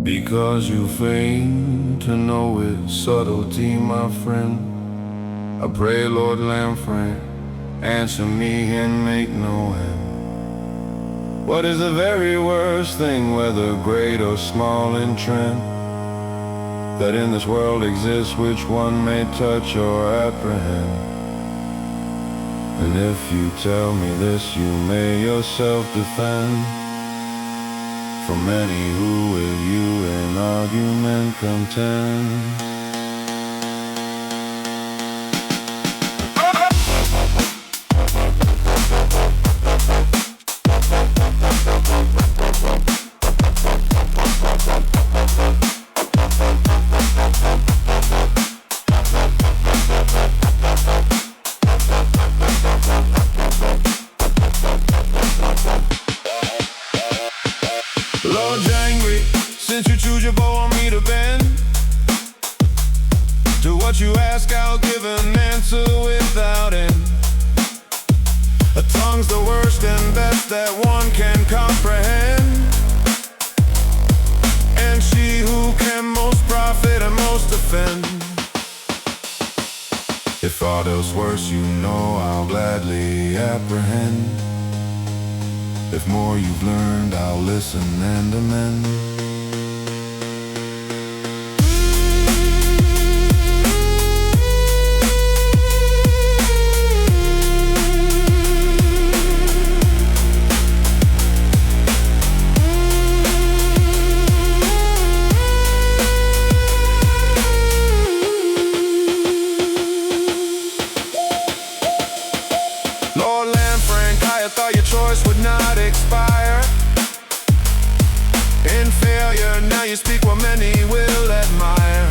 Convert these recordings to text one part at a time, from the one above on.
Because you feign to know its subtlety, my friend. I pray, Lord LANFRANC, answer me and make no end. What is the very worst thing, whether great or small in trend, that in this world exists, which one may touch or apprehend? And if you tell me this, you may yourself defend from many who with you in argument contend. Lord's angry, since you choose your bow on me to bend. To what you ask, I'll give an answer without end. A tongue's the worst and best that one can comprehend, and she who can most profit and most offend. If aught else worse, you know I'll gladly apprehend. If more you've learned, I'll listen and amend. Lord LANFRANC, I thought your choice would not expire. In failure, now you speak what many will admire.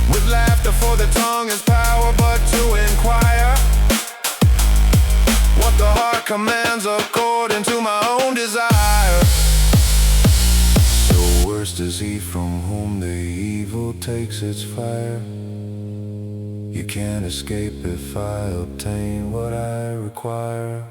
With laughter, for the tongue is power but to inquire what the heart commands according to my own desire. So worst is he from whom the evil takes its fire. You can't escape if I obtain what I require.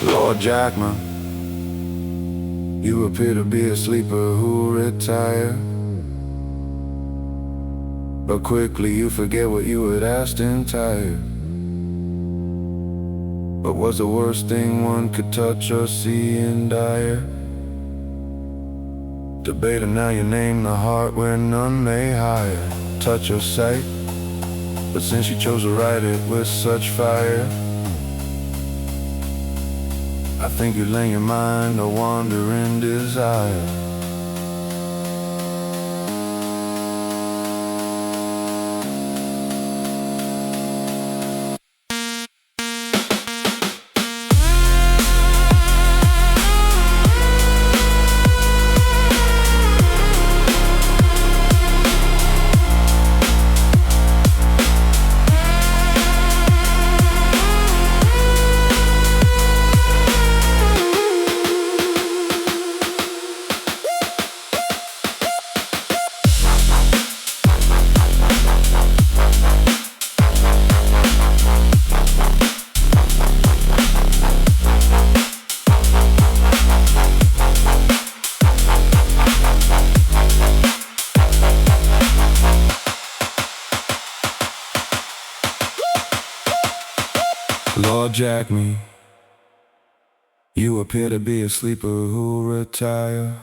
Lord Jackman, you appear to be a sleeper who retire, but quickly you forget what you had asked entire. But was the worst thing one could touch or see in dire debate, and now you name the heart where none may hire touch or sight. But since you chose to write it with such fire, I think you'd lay your mind to wandering desire. Lord Jack me, you appear to be a sleeper who'll retire.